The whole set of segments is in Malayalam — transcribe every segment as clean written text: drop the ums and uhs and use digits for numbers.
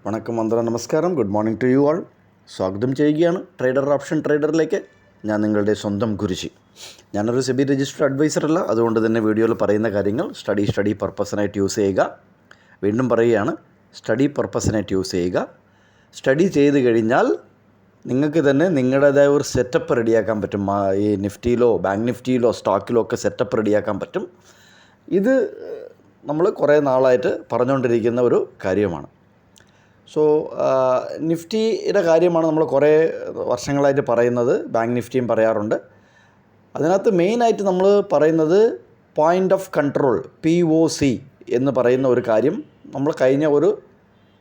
വണക്കം, വന്ദനം, നമസ്കാരം. Good morning to you all. സ്വാഗതം ചെയ്യുകയാണ് ട്രേഡർ ഓപ്ഷൻ ട്രേഡറിലേക്ക്. ഞാൻ നിങ്ങളുടെ സ്വന്തം ഗുരുജി. ഞാനൊരു സെബി രജിസ്റ്റർഡ് അഡ്വൈസർ അല്ല, അതുകൊണ്ട് തന്നെ വീഡിയോയിൽ പറയുന്ന കാര്യങ്ങൾ സ്റ്റഡി പർപ്പസിനായിട്ട് യൂസ് ചെയ്യുക. വീണ്ടും പറയുകയാണ്, സ്റ്റഡി പർപ്പസിനായിട്ട് യൂസ് ചെയ്യുക. സ്റ്റഡി ചെയ്ത് കഴിഞ്ഞാൽ നിങ്ങൾക്ക് തന്നെ നിങ്ങളുടേതായ ഒരു സെറ്റപ്പ് റെഡിയാക്കാൻ പറ്റും. ഈ നിഫ്റ്റിയിലോ ബാങ്ക് നിഫ്റ്റിയിലോ സ്റ്റോക്കിലോ ഒക്കെ സെറ്റപ്പ് റെഡിയാക്കാൻ പറ്റും. ഇത് നമ്മൾ കുറേ നാളായിട്ട് പറഞ്ഞുകൊണ്ടിരിക്കുന്ന ഒരു കാര്യമാണ്. സോ നിഫ്റ്റിയുടെ കാര്യമാണ് നമ്മൾ കുറേ വർഷങ്ങളായിട്ട് പറയുന്നത്. ബാങ്ക് നിഫ്റ്റിയും പറയാറുണ്ട്. അതിനകത്ത് മെയിനായിട്ട് നമ്മൾ പറയുന്നത് പോയിൻ്റ് ഓഫ് കൺട്രോൾ, POC എന്ന് പറയുന്ന ഒരു കാര്യം നമ്മൾ കഴിഞ്ഞ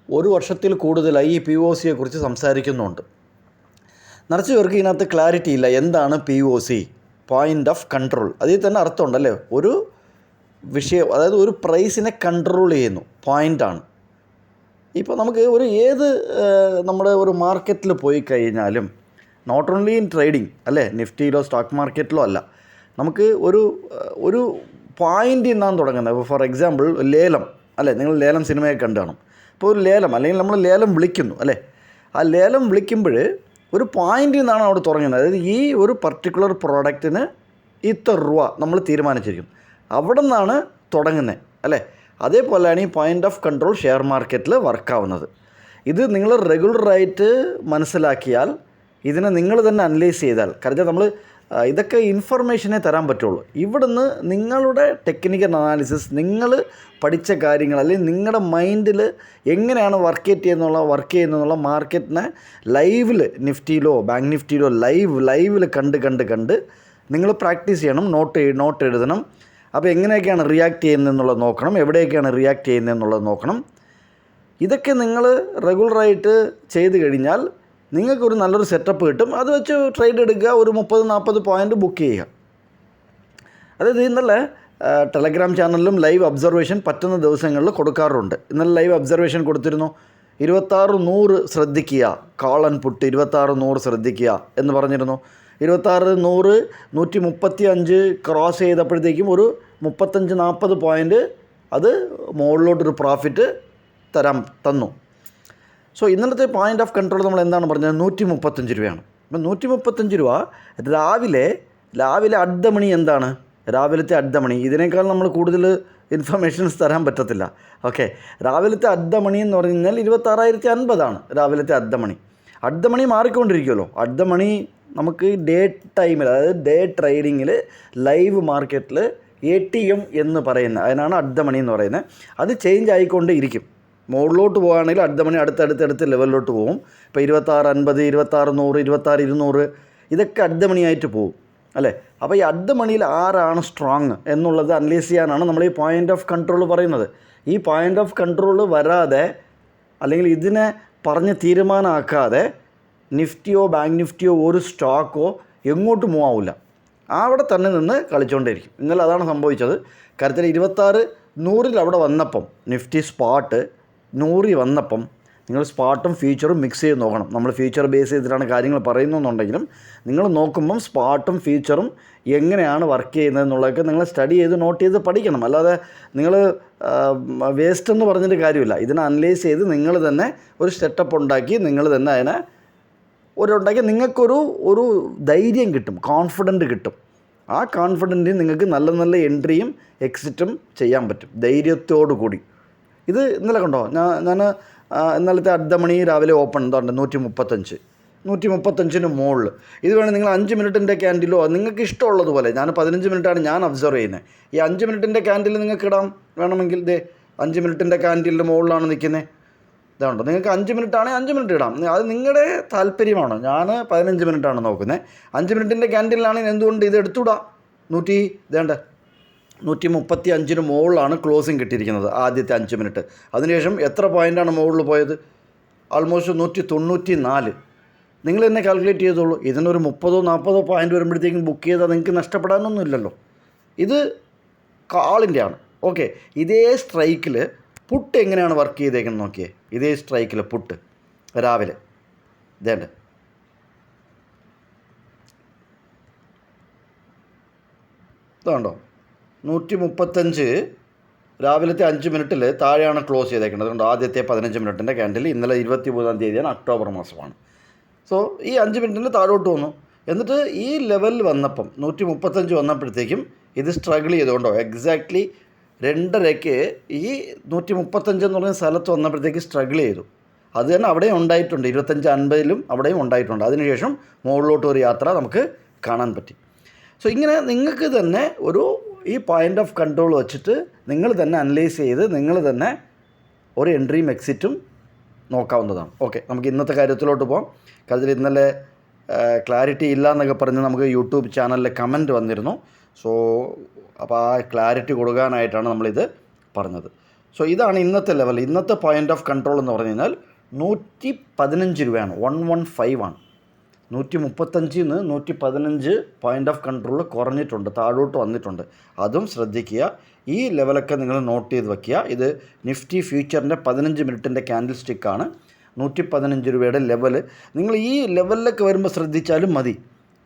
ഒരു വർഷത്തിൽ കൂടുതലായി ഈ POCയെക്കുറിച്ച് സംസാരിക്കുന്നുണ്ട്. നിറച്ച് പേർക്ക് ഇതിനകത്ത് ക്ലാരിറ്റി ഇല്ല. എന്താണ് POC, പോയിൻ്റ് ഓഫ് കൺട്രോൾ? അതിൽ തന്നെ അർത്ഥമുണ്ടല്ലേ. ഒരു വിഷയം, അതായത് ഒരു പ്രൈസിനെ കൺട്രോൾ ചെയ്യുന്നു, പോയിൻ്റാണ്. ഇപ്പോൾ നമുക്ക് നമ്മുടെ ഒരു മാർക്കറ്റിൽ പോയി കഴിഞ്ഞാലും, നോട്ട് ഓൺലി ഇൻ ട്രേഡിംഗ് അല്ലേ, നിഫ്റ്റിയിലോ സ്റ്റോക്ക് മാർക്കറ്റിലോ അല്ല, നമുക്ക് ഒരു പോയിൻ്റിൽ നിന്നാണ് തുടങ്ങുന്നത്. ഇപ്പോൾ ഫോർ എക്സാമ്പിൾ ലേലം അല്ലേ, നിങ്ങൾ ലേലം സിനിമയൊക്കെ കണ്ടു കാണും. ഇപ്പോൾ ഒരു ലേലം, അല്ലെങ്കിൽ നമ്മൾ ലേലം വിളിക്കുന്നു അല്ലേ, ആ ലേലം വിളിക്കുമ്പോൾ ഒരു പോയിൻ്റിൽ നിന്നാണ് അവിടെ തുടങ്ങുന്നത്. അതായത് ഈ ഒരു പർട്ടിക്കുലർ പ്രോഡക്റ്റിന് ഇത്ര രൂപ നമ്മൾ തീരുമാനിച്ചിരിക്കും, അവിടെ നിന്നാണ് തുടങ്ങുന്നത് അല്ലേ. അതേപോലെയാണ് ഈ പോയിൻ്റ് ഓഫ് കൺട്രോൾ ഷെയർ മാർക്കറ്റിൽ വർക്കാവുന്നത്. ഇത് നിങ്ങൾ റെഗുലറായിട്ട് മനസ്സിലാക്കിയാൽ, ഇതിനെ നിങ്ങൾ തന്നെ അനലൈസ് ചെയ്താൽ, കാരണം നമ്മൾ ഇതൊക്കെ ഇൻഫർമേഷനെ തരാൻ പറ്റുള്ളൂ. ഇവിടുന്ന് നിങ്ങളുടെ ടെക്നിക്കൽ അനാലിസിസ്, നിങ്ങൾ പഠിച്ച കാര്യങ്ങൾ, അല്ലെങ്കിൽ നിങ്ങളുടെ മൈൻഡിൽ എങ്ങനെയാണ് വർക്ക് ചെയ്യുന്നുള്ള മാർക്കറ്റിനെ ലൈവിൽ നിഫ്റ്റിയിലോ ബാങ്ക് നിഫ്റ്റിയിലോ ലൈവിൽ കണ്ട് നിങ്ങൾ പ്രാക്ടീസ് ചെയ്യണം. നോട്ട് എഴുതണം. അപ്പോൾ എങ്ങനെയൊക്കെയാണ് റിയാക്ട് ചെയ്യുന്നതെന്നുള്ളത് നോക്കണം, എവിടെയൊക്കെയാണ് റിയാക്ട് ചെയ്യുന്നതെന്നുള്ളത് നോക്കണം. ഇതൊക്കെ നിങ്ങൾ റെഗുലറായിട്ട് ചെയ്ത് കഴിഞ്ഞാൽ നിങ്ങൾക്കൊരു നല്ലൊരു സെറ്റപ്പ് കിട്ടും. അത് വെച്ച് ട്രേഡ് എടുക്കുക, ഒരു 30-40 പോയിൻ്റ് ബുക്ക് ചെയ്യുക. അതായത് ഇന്നലെ ടെലഗ്രാം ചാനലിലും ലൈവ് ഒബ്സർവേഷൻ പറ്റുന്ന ദിവസങ്ങളിൽ കൊടുക്കാറുണ്ട്. ഇന്നലെ ലൈവ് ഒബ്സർവേഷൻ കൊടുത്തിരുന്നു. 26-100 ശ്രദ്ധിക്കുക, കോൾ ആൻഡ് പുട്ട് 26-100 ശ്രദ്ധിക്കുക എന്ന് പറഞ്ഞിരുന്നു. 26-100 135 ക്രോസ് ചെയ്തപ്പോഴത്തേക്കും ഒരു 35-40 പോയിൻ്റ് അത് മുകളിലോട്ടൊരു പ്രോഫിറ്റ് തന്നു. സോ ഇന്നലത്തെ പോയിൻ്റ് ഓഫ് കൺട്രോൾ നമ്മൾ എന്താണ് പറഞ്ഞത്? 135 രൂപയാണ്. അപ്പം 135 രൂപ രാവിലെ അഡ്ഡമണി എന്താണ്? രാവിലത്തെ അഡ്ഡമണി. ഇതിനേക്കാൾ നമ്മൾ കൂടുതൽ ഇൻഫർമേഷൻസ് തരാൻ പറ്റത്തില്ല. ഓക്കെ, രാവിലത്തെ അഡ്ഡമണി എന്ന് പറഞ്ഞു കഴിഞ്ഞാൽ 26,050 രാവിലത്തെ അഡ്ഡമണി മാറിക്കൊണ്ടിരിക്കുമല്ലോ. അഡ്ഡമണി നമുക്ക് ഡേ ടൈമിൽ, അതായത് ഡേ ട്രേഡിങ്ങിൽ ലൈവ് മാർക്കറ്റിൽ ATM എന്ന് പറയുന്ന, അതിനാണ് അഡ്ഡമണി എന്ന് പറയുന്നത്. അത് ചേഞ്ച് ആയിക്കൊണ്ട് ഇരിക്കും. മുകളിലോട്ട് പോകുകയാണെങ്കിൽ അഡ്ഡമണി അടുത്തടുത്ത് ലെവലിലോട്ട് പോകും. ഇപ്പോൾ 26.50, 26-100, 26-200 ഇതൊക്കെ അഡ്ഡമണിയായിട്ട് പോകും അല്ലേ. അപ്പോൾ ഈ അഡ്ഡമണിയിൽ ആരാണ് സ്ട്രോങ് എന്നുള്ളത് അനലൈസ് ചെയ്യാനാണ് നമ്മൾ ഈ പോയിൻ്റ് ഓഫ് കൺട്രോൾ പറയുന്നത്. ഈ പോയിൻ്റ് ഓഫ് കൺട്രോൾ വരാതെ, അല്ലെങ്കിൽ ഇതിനെ പറഞ്ഞ് തീരുമാനമാക്കാതെ നിഫ്റ്റിയോ ബാങ്ക് നിഫ്റ്റിയോ ഒരു സ്റ്റോക്കോ എങ്ങോട്ട് മൂവ് ആവില്ല. അവിടെ തന്നെ നിന്ന് കളിച്ചുകൊണ്ടേയിരിക്കും. ഇന്നലെ അതാണ് സംഭവിച്ചത്. കാര്യത്തിൽ 26-100 അവിടെ വന്നപ്പം, നിഫ്റ്റി സ്പോട്ട് 100 വന്നപ്പം, നിങ്ങൾ സ്പോട്ടും ഫ്യൂച്ചറും മിക്സ് ചെയ്ത് നോക്കണം. നമ്മൾ ഫ്യൂച്ചർ ബേസ് ചെയ്തിട്ടാണ് കാര്യങ്ങൾ പറയുന്നതെന്നുണ്ടെങ്കിലും നിങ്ങൾ നോക്കുമ്പം സ്പോട്ടും ഫ്യൂച്ചറും എങ്ങനെയാണ് വർക്ക് ചെയ്യുന്നതെന്നുള്ളതൊക്കെ നിങ്ങൾ സ്റ്റഡി ചെയ്ത് നോട്ട് ചെയ്ത് പഠിക്കണം. അല്ലാതെ നിങ്ങൾ വേസ്റ്റ് എന്ന് പറഞ്ഞിട്ട് കാര്യമില്ല. ഇതിനെ അനലൈസ് ചെയ്ത് നിങ്ങൾ തന്നെ ഒരു സെറ്റപ്പ് ഉണ്ടാക്കി, നിങ്ങൾ തന്നെ അതിനെ ഉണ്ടാക്കി നിങ്ങൾക്കൊരു ധൈര്യം കിട്ടും, കോൺഫിഡൻറ്റ് കിട്ടും. ആ കോൺഫിഡൻറ്റിൽ നിങ്ങൾക്ക് നല്ല എൻട്രിയും എക്സിറ്റും ചെയ്യാൻ പറ്റും ധൈര്യത്തോടു കൂടി. ഇത് ഇന്നലെ കണ്ടോ, ഞാൻ ഇന്നലത്തെ അഡ്ഡമണി രാവിലെ ഓപ്പൺ എന്തുണ്ട് 135 മുകളിൽ. ഇത് വേണമെങ്കിൽ നിങ്ങൾ 5 മിനിറ്റിൻ്റെ ക്യാൻഡിലോ നിങ്ങൾക്ക് ഇഷ്ടമുള്ളതുപോലെ, ഞാൻ 15 മിനിറ്റാണ് ഞാൻ ഒബ്സർവ് ചെയ്യുന്നത്. ഈ 5 മിനിറ്റിൻ്റെ ക്യാൻഡിൽ നിങ്ങൾക്ക് ഇടാം വേണമെങ്കിൽ. 5 മിനിറ്റിൻ്റെ ക്യാൻഡിലിൻ്റെ മുകളിലാണ് നിൽക്കുന്നത്. ഇതുണ്ടോ, നിങ്ങൾക്ക് 5 മിനിറ്റാണെങ്കിൽ 5 മിനിറ്റ് ഇടാം. അത് നിങ്ങളുടെ താല്പര്യമാണ്. ഞാൻ 15 മിനിറ്റാണ് നോക്കുന്നത്. 5 മിനിറ്റിൻ്റെ ക്യാൻഡിലാണെങ്കിൽ എന്തുകൊണ്ട് ഇത് എടുത്തുവിടാം. 135 മുകളിലാണ് ക്ലോസിങ് കിട്ടിയിരിക്കുന്നത് ആദ്യത്തെ 5 മിനിറ്റ്. അതിനുശേഷം എത്ര പോയിൻ്റാണ് മുകളിൽ പോയത്? ആൾമോസ്റ്റ് 194. നിങ്ങൾ തന്നെ കാൽക്കുലേറ്റ് ചെയ്തോളൂ. ഇതിനൊരു 30-40 പോയിൻ്റ് വരുമ്പോഴത്തേക്കും ബുക്ക് ചെയ്താൽ നിങ്ങൾക്ക് നഷ്ടപ്പെടാനൊന്നും ഇല്ലല്ലോ. ഇത് കാളിൻ്റെ ആണ്. ഓക്കെ, ഇതേ സ്ട്രൈക്കിൽ പുട്ട് എങ്ങനെയാണ് വർക്ക് ചെയ്തേക്കുന്നത് നോക്കിയേ. ഇതേ സ്ട്രൈക്കിൽ പുട്ട് രാവിലെ ഇതേണ്ട ഇതുണ്ടോ, 135 രാവിലത്തെ 5 മിനിറ്റിൽ താഴെയാണ് ക്ലോസ് ചെയ്തേക്കുന്നത്. അതുകൊണ്ട് ആദ്യത്തെ 15 മിനിറ്റിൻ്റെ ക്യാൻഡിൽ ഇന്നലെ 23-ാം തീയതിയാണ്, ഒക്ടോബർ മാസമാണ്. സോ ഈ 5 മിനിറ്റിന് താഴോട്ട് വന്നു. എന്നിട്ട് ഈ ലെവലിൽ വന്നപ്പം 135 വന്നപ്പോഴത്തേക്കും ഇത് സ്ട്രഗിൾ ചെയ്തുകൊണ്ടോ എക്സാക്ട്ലി 2:30-ക്ക് ഈ 135 എന്ന് പറയുന്ന സ്ഥലത്ത് വന്നപ്പോഴത്തേക്ക് സ്ട്രഗിൾ ചെയ്തു. അത് തന്നെ അവിടെയും ഉണ്ടായിട്ടുണ്ട്, 25-50-ലും അവിടെയും ഉണ്ടായിട്ടുണ്ട്. അതിനുശേഷം മുകളിലോട്ട് ഒരു യാത്ര നമുക്ക് കാണാൻ പറ്റി. സോ ഇങ്ങനെ നിങ്ങൾക്ക് തന്നെ ഈ പോയിൻ്റ് ഓഫ് കൺട്രോൾ വെച്ചിട്ട് നിങ്ങൾ തന്നെ അനലൈസ് ചെയ്ത് നിങ്ങൾ തന്നെ ഒരു എൻട്രിയും എക്സിറ്റും നോക്കാവുന്നതാണ്. ഓക്കെ, നമുക്ക് ഇന്നത്തെ കാര്യത്തിലോട്ട് പോകാം. കാര്യത്തിൽ ഇന്നലെ ക്ലാരിറ്റി ഇല്ല എന്നൊക്കെ പറഞ്ഞ് നമുക്ക് യൂട്യൂബ് ചാനലിൽ കമൻറ്റ് വന്നിരുന്നു. സോ അപ്പോൾ ആ ക്ലാരിറ്റി കൊടുക്കാനായിട്ടാണ് നമ്മളിത് പറഞ്ഞത്. സോ ഇതാണ് ഇന്നത്തെ ലെവൽ. ഇന്നത്തെ പോയിൻ്റ് ഓഫ് കൺട്രോൾ എന്ന് പറഞ്ഞു കഴിഞ്ഞാൽ 115 രൂപയാണ്, 115 ആണ്. 135 നിന്ന് 115 പോയിൻ്റ് ഓഫ് കൺട്രോൾ കുറഞ്ഞിട്ടുണ്ട്, താഴോട്ട് വന്നിട്ടുണ്ട്. അതും ശ്രദ്ധിക്കുക. ഈ ലെവലൊക്കെ നിങ്ങൾ നോട്ട് ചെയ്ത് വയ്ക്കുക. ഇത് നിഫ്റ്റി ഫ്യൂച്ചറിൻ്റെ 15 മിനിറ്റിൻ്റെ ക്യാൻഡിൽ സ്റ്റിക്കാണ്. 115 രൂപയുടെ ലെവൽ. നിങ്ങൾ ഈ ലെവലിലൊക്കെ വരുമ്പോൾ ശ്രദ്ധിച്ചാലും മതി,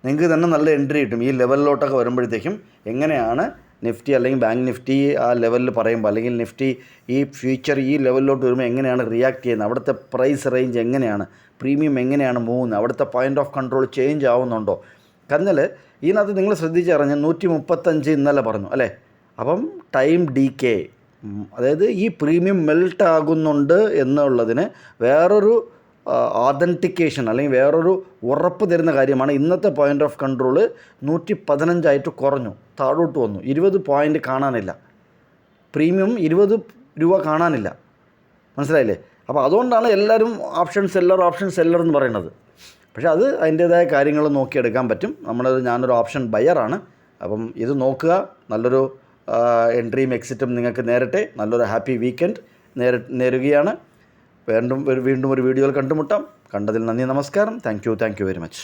നിങ്ങൾക്ക് തന്നെ നല്ല എൻട്രി കിട്ടും. ഈ ലെവലിലോട്ടൊക്കെ വരുമ്പോഴത്തേക്കും എങ്ങനെയാണ് നിഫ്റ്റി അല്ലെങ്കിൽ ബാങ്ക് നിഫ്റ്റി ആ ലെവലിൽ പറയുമ്പോൾ, അല്ലെങ്കിൽ നിഫ്റ്റി ഈ ഫ്യൂച്ചർ ഈ ലെവലിലോട്ട് വരുമ്പോൾ എങ്ങനെയാണ് റിയാക്ട് ചെയ്യുന്നത്, അവിടുത്തെ പ്രൈസ് റേഞ്ച് എങ്ങനെയാണ്, പ്രീമിയം എങ്ങനെയാണ് മൂവുന്നത്, അവിടുത്തെ പോയിൻ്റ് ഓഫ് കൺട്രോൾ ചേഞ്ച് ആവുന്നുണ്ടോ. കാരണം ഇതിനകത്ത് നിങ്ങൾ ശ്രദ്ധിച്ചറിഞ്ഞ് 135 ഇന്നലെ പറഞ്ഞു അല്ലേ. അപ്പം ടൈം ഡീക്കേ, അതായത് ഈ പ്രീമിയം മെൽട്ട് ആകുന്നുണ്ട് എന്നുള്ളതിന് വേറൊരു ഓതൻറ്റിക്കേഷൻ അല്ലെങ്കിൽ വേറൊരു ഉറപ്പ് തരുന്ന കാര്യമാണ്. ഇന്നത്തെ പോയിൻ്റ് ഓഫ് കൺട്രോൾ 115 കുറഞ്ഞു, താഴോട്ട് വന്നു. 20 പോയിൻ്റ് കാണാനില്ല, പ്രീമിയം 20 രൂപ കാണാനില്ല. മനസ്സിലായില്ലേ? അപ്പോൾ അതുകൊണ്ടാണ് എല്ലാവരും ഓപ്ഷൻ സെല്ലർ എന്ന് പറയുന്നത്. പക്ഷേ അത് അതിൻ്റേതായ കാര്യങ്ങൾ നോക്കിയെടുക്കാൻ പറ്റും. ഞാനൊരു ഓപ്ഷൻ ബയറാണ്. അപ്പം ഇത് നോക്കുക. നല്ലൊരു എൻട്രിയും എക്സിറ്റും നിങ്ങൾക്ക് നേരട്ടെ. നല്ലൊരു ഹാപ്പി വീക്കെൻഡ് നേരുകയാണ്. വീണ്ടും ഒരു വീഡിയോയിൽ കണ്ടുമുട്ടാം. കണ്ടതിൽ നന്ദി, നമസ്കാരം. Thank you very much.